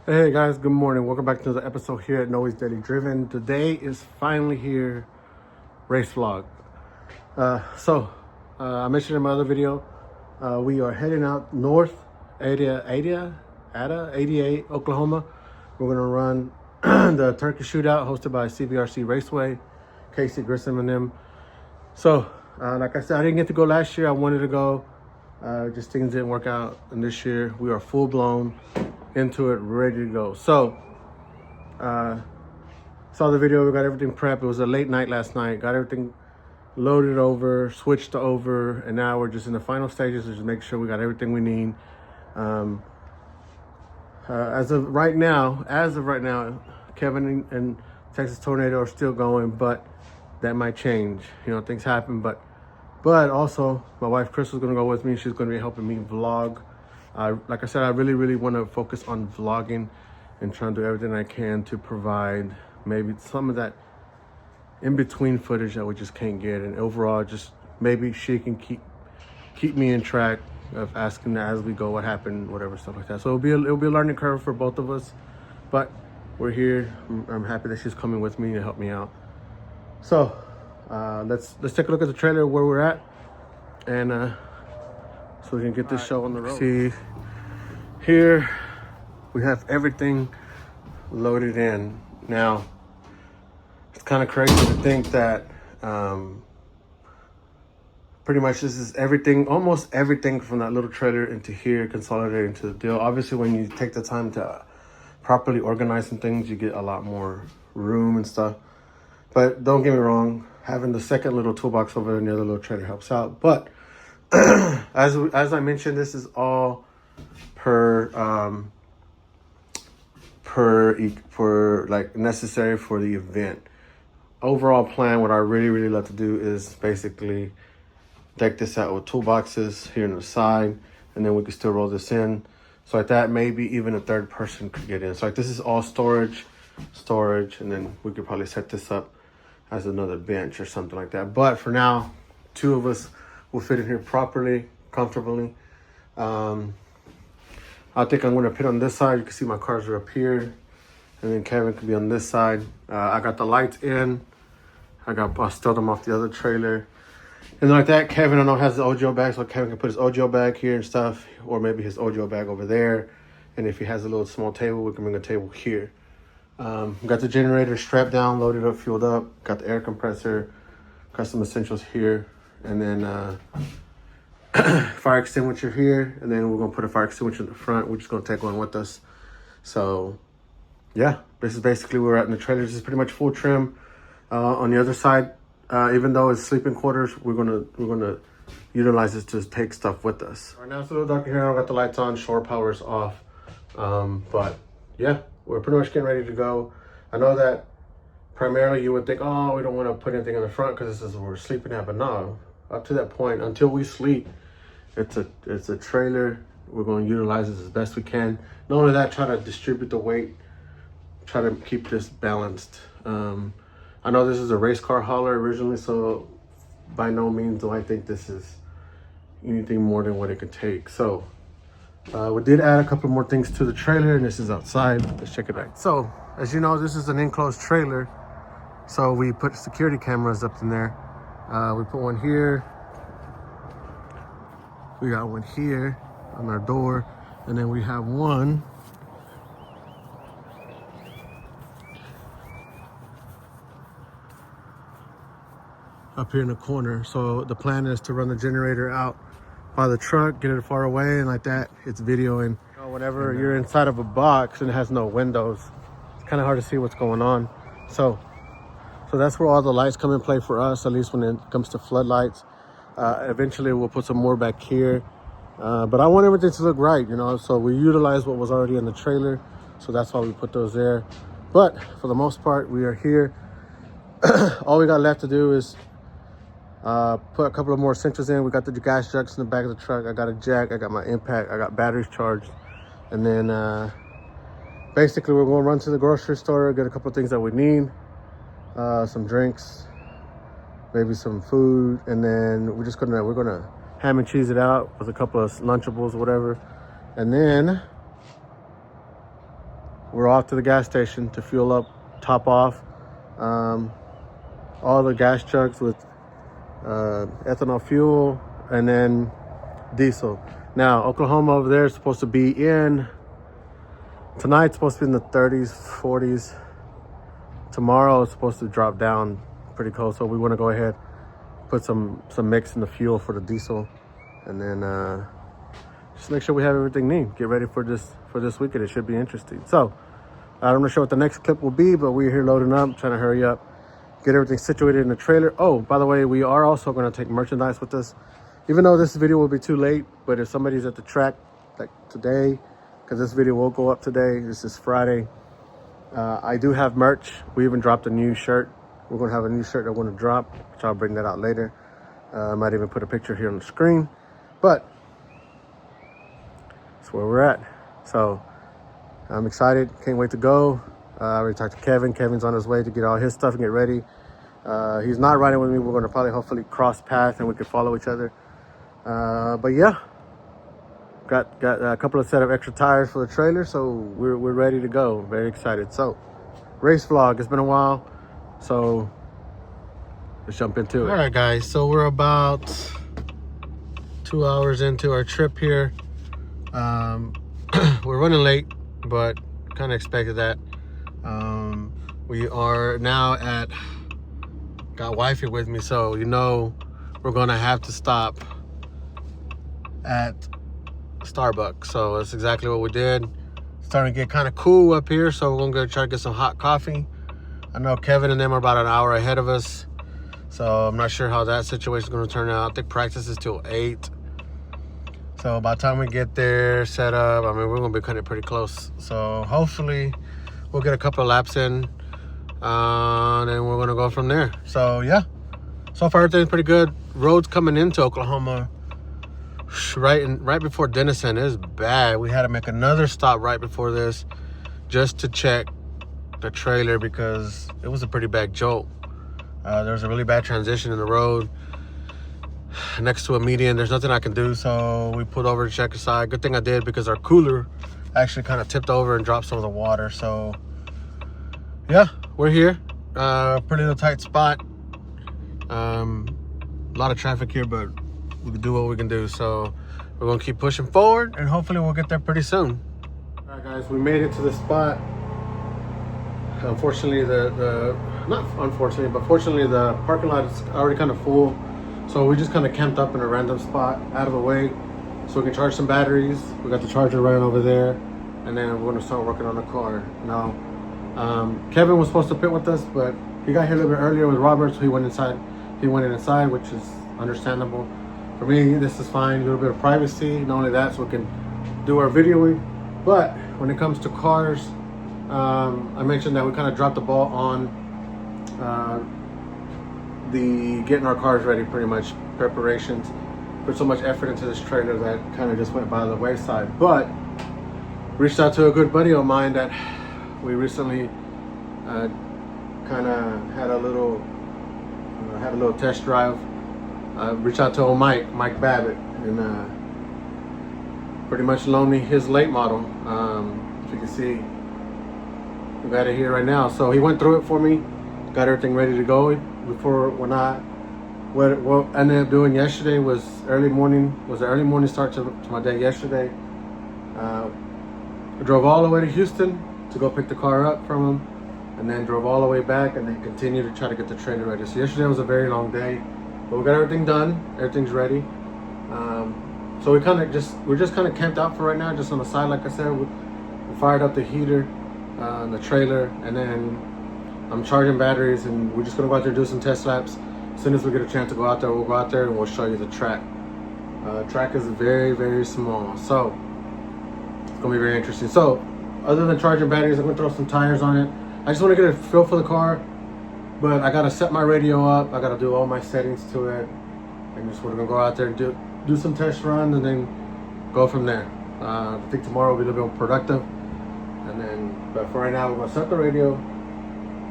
Hey guys, good morning. Welcome back to the episode here at Noah's Daily Driven. Today is finally here, race vlog. I mentioned in my other video, we are heading out north, 88, Oklahoma. We're gonna run the Turkey Shootout hosted by CBRC Raceway, Casey Grissom and them. So, like I said, I didn't get to go last year. I wanted to go, just things didn't work out. And this year we are full blown into it, ready to go. So, saw the video, we got everything prepped. It was a late night last night, got everything loaded over, switched over, and now we're just in the final stages to just make sure we got everything we need. As of right now, Kevin and Texas Tornado are still going, but that might change. You know, things happen, but also my wife Crystal's gonna go with me. She's gonna be helping me vlog. Like I said, I really want to focus on vlogging and trying to do everything I can to provide maybe some of that in-between footage that we just can't get. And overall, just maybe she can keep me in track of asking as we go what happened, whatever, stuff like that. So it'll be a learning curve for both of us, but we're here. I'm happy that she's coming with me to help me out. So let's take a look at the trailer where we're at, and so we can get this show on the road. See, here we have everything loaded in. Now, it's kind of crazy to think that pretty much this is everything, almost everything from that little trailer into here, consolidated into the deal. Obviously, when you take the time to properly organize some things, you get a lot more room and stuff. But don't get me wrong, having the second little toolbox over there in the other little trailer helps out. But as I mentioned, this is all per like necessary for the event. Overall plan, what I really love to do is basically deck this out with toolboxes here on the side, and then we can still roll this in. So like that, maybe even a third person could get in. So like this is all storage, and then we could probably set this up as another bench or something like that. But for now, two of us will fit in here properly, comfortably. I think I'm going to put on this side. You can see my cars are up here, and then Kevin could be on this side. I got the lights in. I stole them off the other trailer. And like that, Kevin, I know, has the OGO bag, so Kevin can put his OGO bag here and stuff, or maybe his OGO bag over there. And if he has a little small table, we can bring a table here. Got the generator strapped down, loaded up, fueled up. Got the air compressor, got some essentials here. And then fire extinguisher here. And then we're going to put a fire extinguisher in the front. We're just going to take one with us. So, yeah, this is basically where we're at in the trailer. This is pretty much full trim. On the other side, even though it's sleeping quarters, we're gonna utilize this to take stuff with us. Right now it's a little dark here. I got the lights on, shore power's off. But yeah, we're pretty much getting ready to go. I know that primarily you would think, oh, we don't want to put anything in the front because this is where we're sleeping at. But no, up to that point, until we sleep, it's a trailer. We're going to utilize it as best we can. Not only that, try to distribute the weight, try to keep this balanced. I know this is a race car hauler originally, so by no means do I think this is anything more than what it could take. So we did add a couple more things to the trailer, and this is outside. Let's check it out. So as you know, this is an enclosed trailer, so we put security cameras up in there. We put one here, we got one here on our door, and then we have one up here in the corner. So the plan is to run the generator out by the truck, get it far away, and like that, it's videoing. Whenever you're inside of a box and it has no windows, it's kind of hard to see what's going on. So that's where all the lights come in play for us, at least when it comes to floodlights. Eventually we'll put some more back here, but I want everything to look right, you know, so we utilize what was already in the trailer, so that's why we put those there. But for the most part, we are here. All we got left to do is put a couple of more essentials in. We got the gas jugs in the back of the truck. I got a jack, I got my impact, I got batteries charged. And then basically we're going to run to the grocery store, get a couple of things that we need, some drinks, maybe some food, and then we're gonna ham and cheese it out with a couple of Lunchables or whatever. And then we're off to the gas station to fuel up, top off all the gas trucks with ethanol fuel and then diesel. Now, Oklahoma over there is supposed to be in, tonight's supposed to be in the 30s, 40s. Tomorrow it's supposed to drop down pretty cold, so we want to go ahead, put some mix in the fuel for the diesel, and then just make sure we have everything neat. Get ready for this weekend. It should be interesting. So I'm not sure what the next clip will be, but we're here loading up, trying to hurry up, get everything situated in the trailer. Oh, by the way, we are also going to take merchandise with us, even though this video will be too late. But if somebody's at the track like today, because this video will go up today, this is Friday, I do have merch. We even dropped a new shirt. We're going to have a new shirt that we're going to drop, which I'll bring that out later. I might even put a picture here on the screen, but that's where we're at. So I'm excited. Can't wait to go. I already talked to Kevin. Kevin's on his way to get all his stuff and get ready. He's not riding with me. We're going to probably hopefully cross paths and we can follow each other. But yeah, got a couple of set of extra tires for the trailer, so we're ready to go. Very excited. So race vlog, it's been a while, so let's jump into it. All right guys, so we're about 2 hours into our trip here. We're running late, but kind of expected that. We are now at, got wifey with me, so you know we're gonna have to stop at Starbucks. So that's exactly what we did. It's starting to get kind of cool up here, so we're gonna go try to get some hot coffee. I know Kevin and them are about an hour ahead of us, so I'm not sure how that situation is going to turn out. I think practice is till 8. So by the time we get there, set up, I mean, we're going to be cutting it pretty close. So hopefully we'll get a couple of laps in, and then we're going to go from there. So yeah, so far everything's pretty good. Roads coming into Oklahoma right before Denison is bad. We had to make another stop right before this just to check the trailer because it was a pretty bad jolt. There was a really bad transition in the road next to a median. There's nothing I can do, so we pulled over to check the side. Good thing I did because our cooler actually kind of tipped over and dropped some of the water. So yeah, we're here. Pretty little tight spot. A lot of traffic here, but we can do what we can do. So we're gonna keep pushing forward and hopefully we'll get there pretty soon. All right guys, we made it to the spot. Unfortunately, not unfortunately, but fortunately, the parking lot is already kind of full. So we just kind of camped up in a random spot out of the way so we can charge some batteries. We got the charger running over there, and then we're gonna start working on the car. Now, Kevin was supposed to pit with us, but he got here a little bit earlier with Robert, so he went inside. He went inside, which is understandable. For me, this is fine, a little bit of privacy. Not only that, so we can do our videoing. But when it comes to cars, I mentioned that we kind of dropped the ball on the getting our cars ready, pretty much preparations. Put so much effort into this trailer that kind of just went by the wayside. But reached out to a good buddy of mine that we recently kind of had a little test drive. Reached out to old Mike Babbitt, and pretty much loaned me his late model. As you can see, we got it here right now. So he went through it for me, got everything ready to go. What I ended up doing yesterday was an early morning start to my day yesterday. I drove all the way to Houston to go pick the car up from him, and then drove all the way back, and then continued to try to get the trailer ready. So yesterday was a very long day, but we got everything done. Everything's ready. So we're just kind of camped out for right now, just on the side. Like I said, we fired up the heater on the trailer, and then I'm charging batteries, and we're just gonna go out there and do some test laps. As soon as we get a chance to go out there, we'll go out there and we'll show you the track. Track is very, very small, so it's gonna be very interesting. So other than charging batteries, I'm gonna throw some tires on it. I just want to get a feel for the car, but I gotta set my radio up. I gotta do all my settings to it, and just we're gonna go out there and do some test runs, and then go from there. I think tomorrow will be a little bit more productive, but for right now, we're gonna set the radio,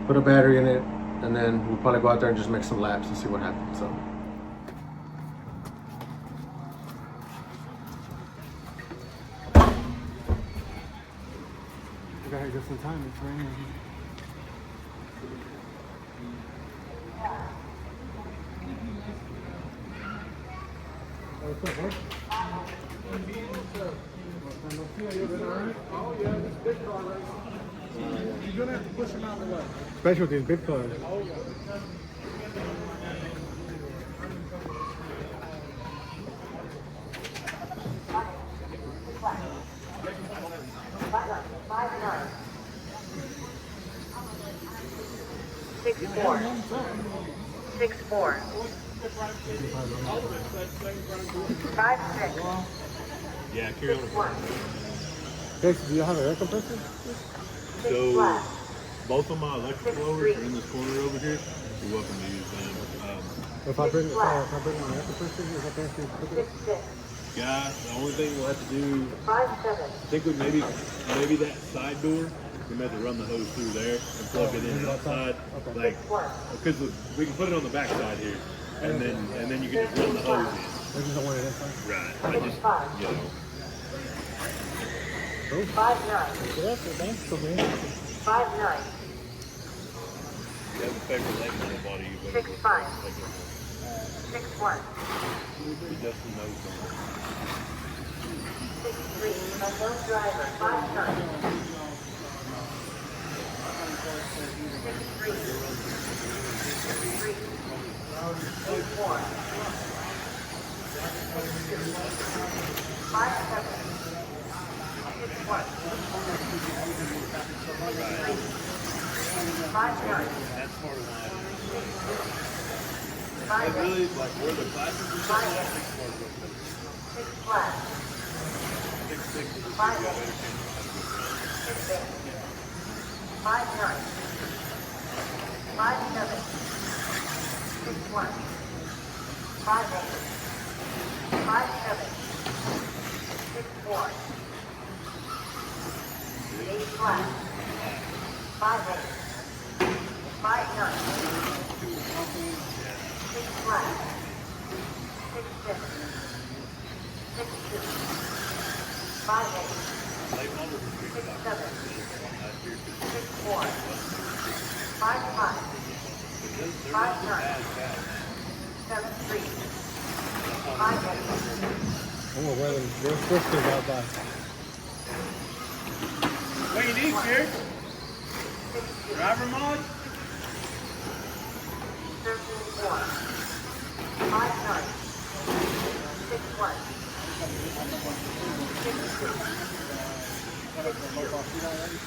put a battery in it, and then we'll probably go out there and just make some laps and see what happens. So. got here just in time. It's raining. What's up, bud? Oh, yeah, this big car right now. You're gonna have to push him out of the way. Especially with these big cars. Oh, yeah. 6-4. 6-4. 5-6. Yeah, carry on. 6-1. Jason, do you have an air compressor? So, both of my electric blowers are in this corner over here. You're welcome to use them. If I bring my air compressor, is that actually quicker? 6-6. Guys, the only thing we'll have to do, 5-7. I think we maybe that side door, we may have to run the hose through there and plug it in outside. Okay. Like, because we can put it on the back side here, and then you can just run the hose in. I just don't want it inside. Right. I just, you know. 5-9. 5-9. You have a favorite leg on the body, you better 6-5. 6-1. Justin knows something. 6-3. Unknown driver. 5-9. 6-3. 6-3. 8-4. 5-7. 6-1. 5-9. That's part of why. 6-2. I really, like, where the classes are so 6 flat. 6-6. 5-8. 6-8. 5-9. 5-7. 6-1. 5-8. 5-7. 6-4. 8 flat. 5-8. 5-9. 6 flat. 6-6. 6-2. 5-8. 6-7. 6-4. 5-5. 5-9. 7-3. 5-8. I'm gonna wear them. They're switches out by. What you need, Jared? Driver mod? 13-4. 5-9. 6-1. 6-2.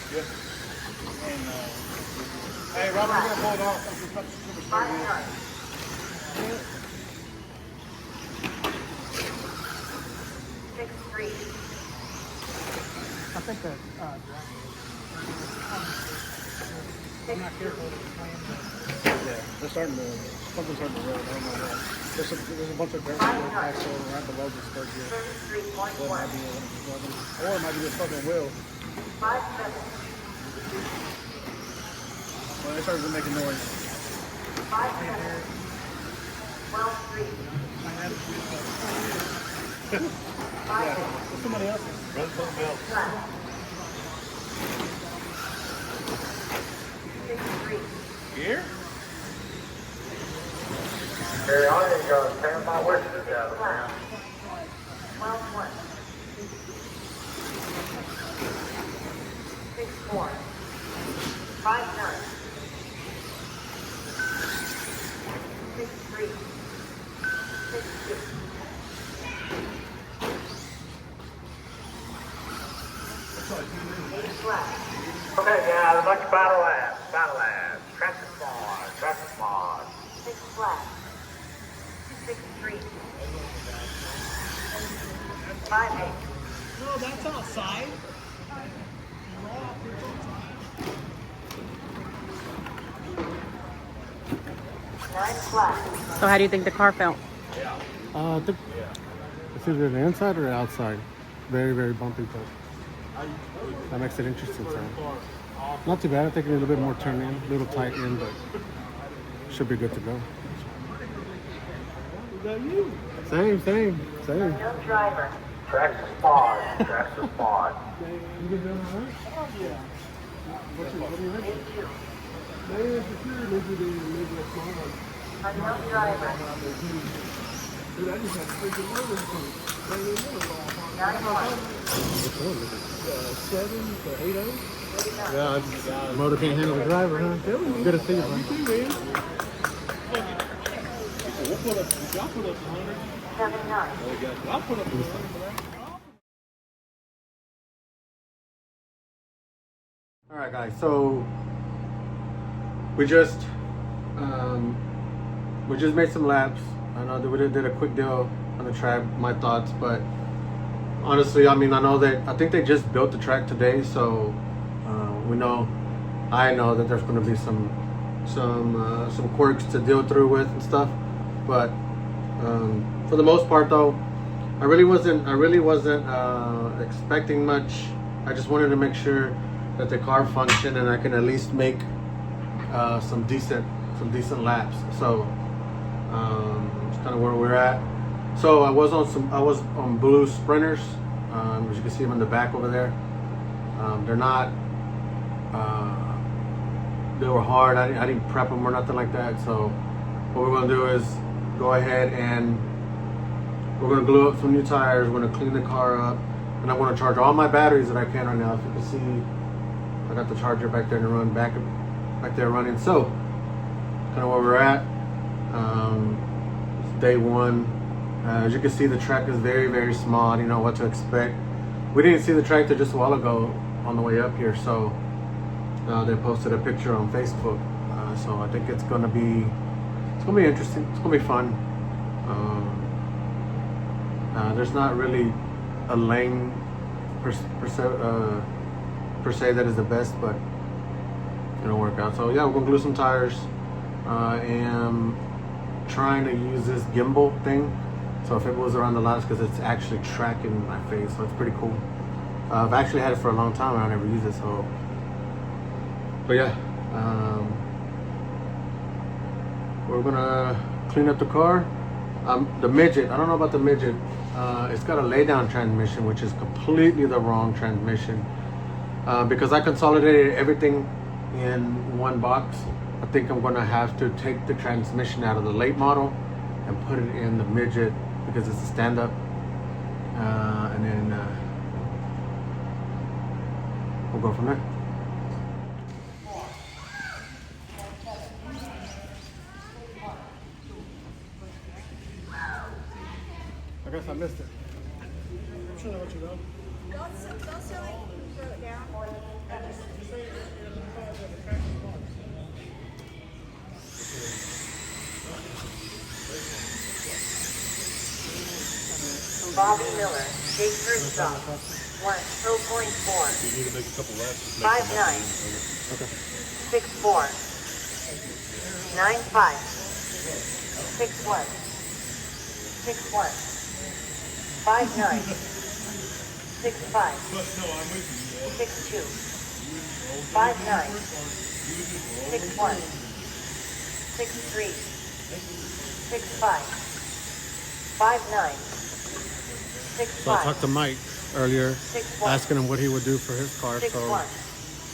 6-2. Hey, Robert, I'm gonna pull it off. 5-9. 6-3. I think that. 6-2. Yeah, they're starting to. Something's starting to roll. I don't know what. There's a bunch of dirt axle right below this third gear. So it might 33.1. be one of these weapons. Or it might be a fucking wheel. 5-7. Well, they started making noise. 5-7. 12-3. 5-8. What's somebody else? Run something else. Flat. 6-3. Here? Carry on, you go. Stand by witnesses out of there. 12-1. 6-4. 5-9. 6-3. 6-2. 8 flat. Okay, guys, I'd like to battle labs. Battle labs. Traffic mod. Traffic mod. 6 flat. 6-3. 5-8. No, that's outside. 9 flat. So how do you think the car felt? I think it's either the inside or the outside. Very, very bumpy, but that makes it interesting. So not too bad. I think a little bit more turn in, a little tight in, but should be good to go. Same. No driver. Tracks mod. Tracks mod. You been doing all right? What do you think? Big 2. Maybe for sure, maybe a small one. Unknown driver. Dude, I just had freaking motors from 9 1. Which one? 7 to 8 0? 89. Yeah, the motor can't handle the driver, huh? Good to see you, man. We'll put up, y'all put up 100. 7 9. I'll put up 100. All right, guys. So we just made some laps. I know that we did a quick deal on the track. My thoughts, but honestly, I mean, I think they just built the track today, so I know that there's going to be some quirks to deal through with and stuff. But for the most part, though, I really wasn't expecting much. I just wanted to make sure that the car functioned and I can at least make some decent laps. So it's kind of where we're at. So I was on blue Sprinters. As you can see them in the back over there. They're not. They were hard. I didn't prep them or nothing like that. So what we're gonna do is go ahead and we're gonna glue up some new tires. We're gonna clean the car up, and I'm gonna charge all my batteries that I can right now. If you can see, I got the charger back there and back there running. So kind of where we're at. It's day one. As you can see, the track is very, very small. I didn't know what to expect. We didn't see the tractor just a while ago on the way up here, so they posted a picture on Facebook. So I think it's gonna be interesting. It's gonna be fun. There's not really a lane per se that is the best, but it'll work out. So yeah, we're gonna glue some tires. I am trying to use this gimbal thing. So if it was around the lines, because it's actually tracking my face, so it's pretty cool. I've actually had it for a long time and I never used it, so. But yeah, we're gonna clean up the car. The midget, I don't know about the midget. It's got a lay down transmission, which is completely the wrong transmission. Because I consolidated everything in one box, I think I'm gonna have to take the transmission out of the late model and put it in the midget, because it's a stand-up, and then we'll go from there. I guess I missed it. I'm sure they'll let you go. Don't say throw it down. Bobby Miller, Jake Herzog, 0.4. You need to make a couple laps. 5 9. 6 4. 9 5. 6 1. 6 1. 5 9. 6 5. 6 2. 5 9. 6 1. 6 3. 6 5. 5 9. 6 So I 5. talked to Mike earlier, 6 1. asking him what he would do for his car. 6 So 1.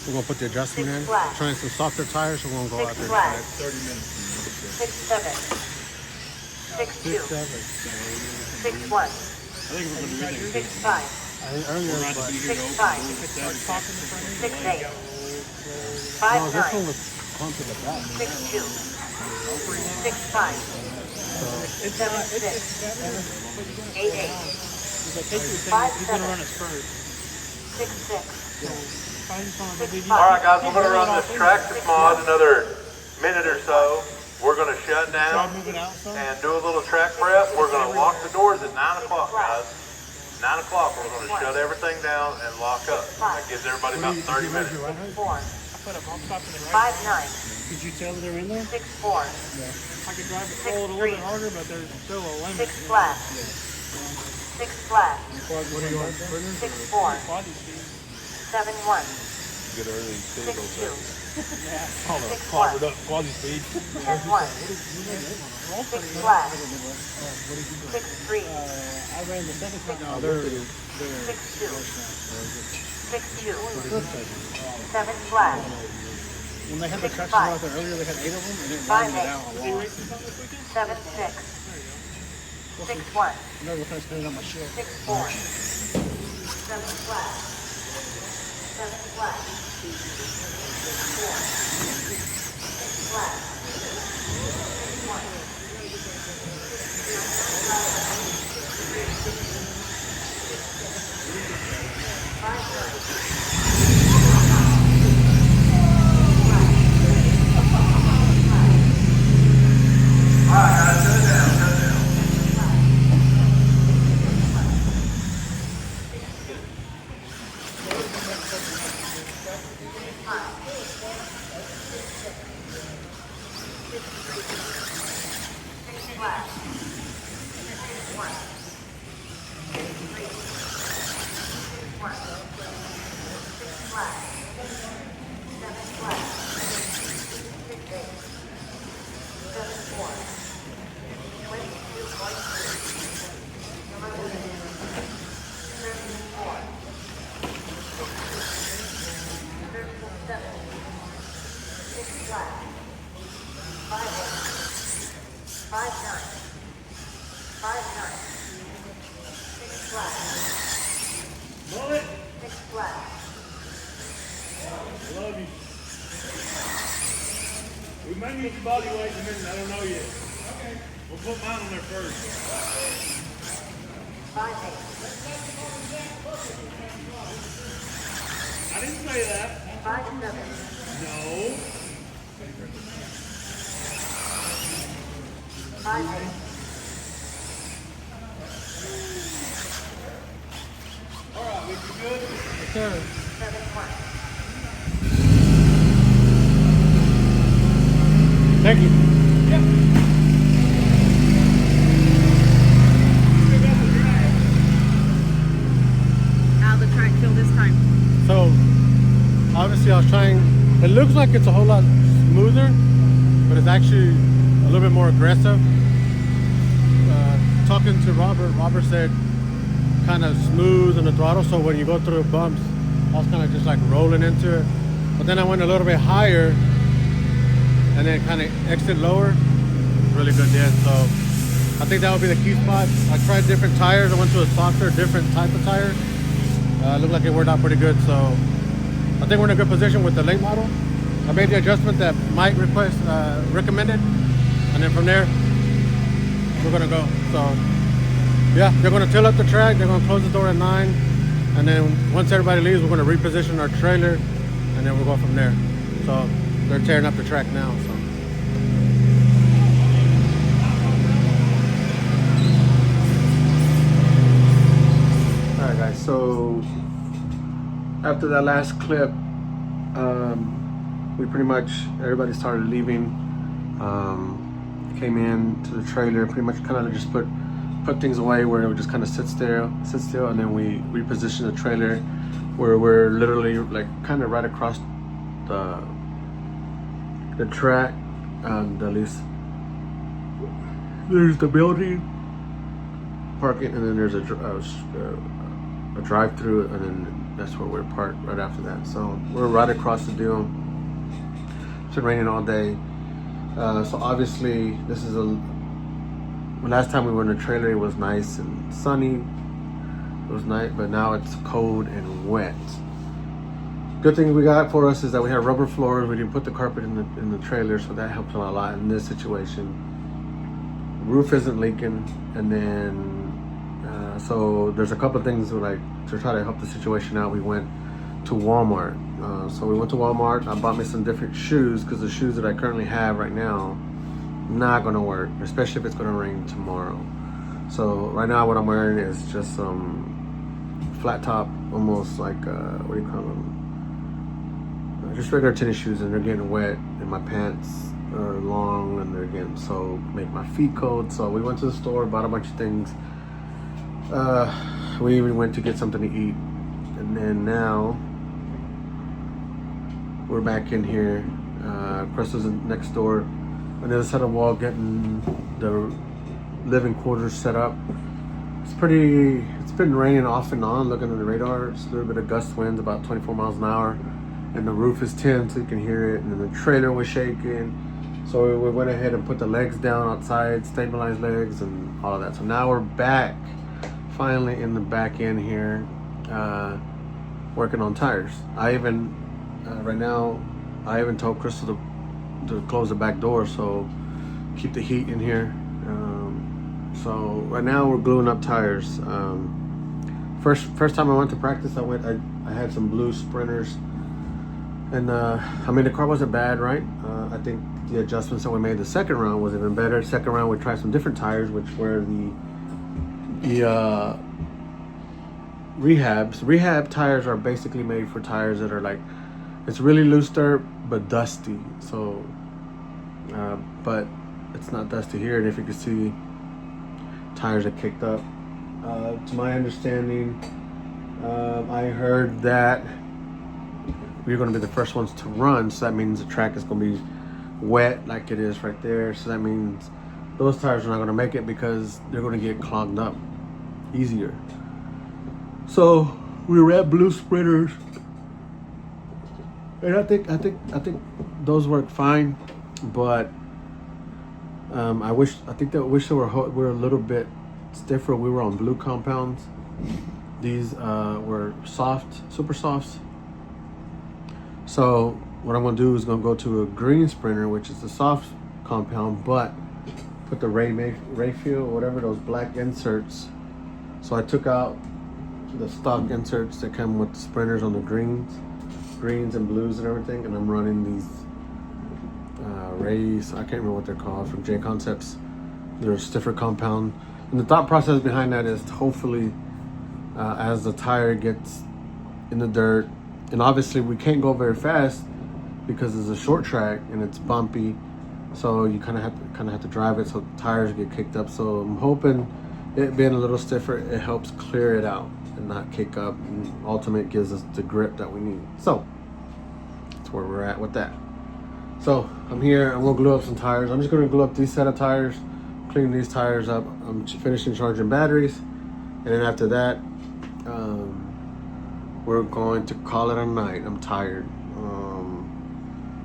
we're gonna put the adjustment in, 6 flat. trying some softer tires, so we're gonna go out 6 there and flat. try it. 30 minutes. 6 7. 6 2. 6 1. I think we're going to do 6 5. I think earlier, but 6 5. 6 8. 5 no, this 9. one was pumped to the back. 6 2. 6 5. 7 6. 8 8. He's like, take your 5 he's going to 7. run us first. 6 6. Find someone 6 believe you. 5. All right, guys, we're going to run this track this mod another minute or so. We're going to shut Try down to move it out some. and do a little track prep. We're going to lock the doors at 9 o'clock, guys. 9 o'clock, we're going to shut everything down and lock up. That gives everybody about 30 minutes. 6 4. Put a bump stop in the 5 right. 9. Could you tell that they're in there? 6 4. I could drive it roll it a little bit harder, but there's still a limit. 6 flat. 6 flat. 6 4. Quasi speed. 7 1. Get early 6 2. 6 clobbered 1. up quasi speed. 10 1. 6 flat. 6 3. I ran the second time. 6 2. 6-2. 7 flat. When they had the 6-5. tractors out there earlier, they had 8 of them, and it rounded it out a lot. 7-6. 6-1. I know they're going to spend it on my shit. 6-4. 7 flat. 7 flat. 6-4. 6 flat. 6-1. We might need your body weight in a minute. I don't know yet. Okay. We'll put mine on there first. 5-8. I didn't say that. 5-7. No. 5-8. All right, we good? Sir. 7-1. Thank you. How the track feel this time? So obviously I was trying, it looks like it's a whole lot smoother, but it's actually a little bit more aggressive. Talking to Robert said kind of smooth on the throttle, so when you go through bumps, I was kind of just like rolling into it. But then I went a little bit higher and then kind of exit lower. Really good then. So I think that would be the key spot. I tried different tires. I went to a softer, different type of tire. Looked like it worked out pretty good. So I think we're in a good position with the late model. I made the adjustment that Mike recommended, and then from there we're gonna go. So yeah, they're gonna till up the track. They're gonna close the door at 9, and then once everybody leaves, we're gonna reposition our trailer, and then we'll go from there. So they're tearing up the track now. So. All right, guys. So after that last clip, we pretty much everybody started leaving. Came in to the trailer, pretty much kind of just put things away where it would just kind of sit still, and then we reposition the trailer where we're literally like kind of right across the track, and at least there's the building, parking, and then there's a drive-through, and then that's where we're parked right after that. So we're right across the deal. It's been raining all day, so obviously this is last time we were in the trailer, it was nice and sunny. It was nice, but now it's cold and wet. Good thing we got for us is that we have rubber floors. We didn't put the carpet in the trailer, so that helps a lot in this situation. The roof isn't leaking, and then so there's a couple of things like to try to help the situation out. We went to Walmart. So we went to Walmart. I bought me some different shoes because the shoes that I currently have right now not gonna work, especially if it's gonna rain tomorrow. So right now what I'm wearing is just some flat top, almost like what do you call them? Just regular tennis shoes, and they're getting wet, and my pants are long and they're getting so make my feet cold. So we went to the store, bought a bunch of things. We even went to get something to eat, and then now we're back in here. Crystal's next door on the other side of the wall getting the living quarters set up. It's been raining off and on. Looking at the radar, it's a little bit of gust winds, about 24 miles an hour, and the roof is tin, so you can hear it. And then the trailer was shaking, so we went ahead and put the legs down outside, stabilized legs, and all of that. So now we're back, finally in the back end here, working on tires. I even right now, I even told Crystal to close the back door, so keep the heat in here. So right now we're gluing up tires. First time I went to practice, I had some blue Sprinters, and I mean the car wasn't bad, right? I think the adjustments that we made the second round was even better. Second round we tried some different tires, which were the rehabs. Rehab tires are basically made for tires that are like, it's really loose dirt but dusty. So, but it's not dusty here, and if you can see, tires are kicked up. To my understanding, I heard that we're going to be the first ones to run, so that means the track is going to be wet like it is right there. So that means those tires are not going to make it because they're going to get clogged up easier. So we were at blue Sprinters, and I think those work fine, but I wish they were a little bit stiffer. We were on blue compounds. These were soft, super softs. So what I'm gonna do is gonna go to a green Sprinter, which is the soft compound, but put the Rayfield or whatever, those black inserts. So I took out the stock inserts that come with the Sprinters on the greens and blues and everything, and I'm running these Rays, I can't remember what they're called, from J Concepts. They're a stiffer compound, and the thought process behind that is hopefully as the tire gets in the dirt, and obviously we can't go very fast because it's a short track and it's bumpy, so you kind of have to drive it so the tires get kicked up. So I'm hoping it being a little stiffer, it helps clear it out and not kick up, and ultimately gives us the grip that we need. So that's where we're at with that. So I'm here, I'm gonna glue up some tires. I'm just gonna glue up these set of tires, clean these tires up. I'm finishing charging batteries, and then after that, we're going to call it a night. I'm tired.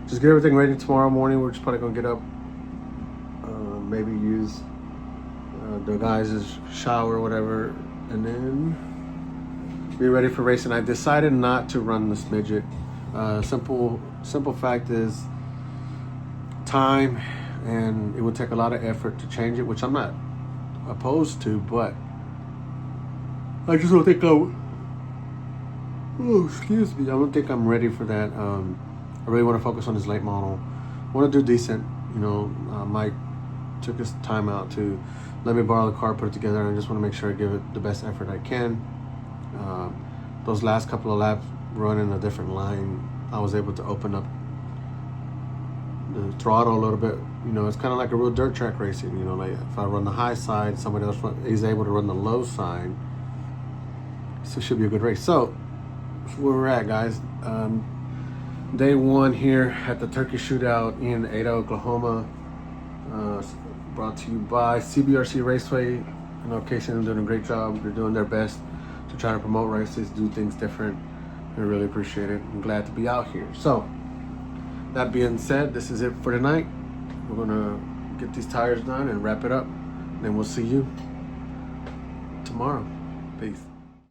Just get everything ready tomorrow morning. We're just probably gonna get up, maybe use the guys' shower or whatever, and then be ready for racing. I decided not to run this midget. Simple fact is time, and it would take a lot of effort to change it, which I'm not opposed to, but I just don't think I don't think I'm ready for that. I really want to focus on this late model. I want to do decent. Mike took his time out to let me borrow the car, put it together, and I just want to make sure I give it the best effort I can. Those last couple of laps running a different line, I was able to open up the throttle a little bit. It's kind of like a real dirt track racing. Like if I run the high side, somebody else is able to run the low side. So it should be a good race. So that's where we're at, guys. Day one here at the Turkey Shootout in Ada, Oklahoma. Brought to you by CBRC Raceway. Casey and them doing a great job. They're doing their best to try to promote races, do things different. I really appreciate it. I'm glad to be out here. So that being said, this is it for tonight. We're gonna get these tires done and wrap it up. Then we'll see you tomorrow. Peace.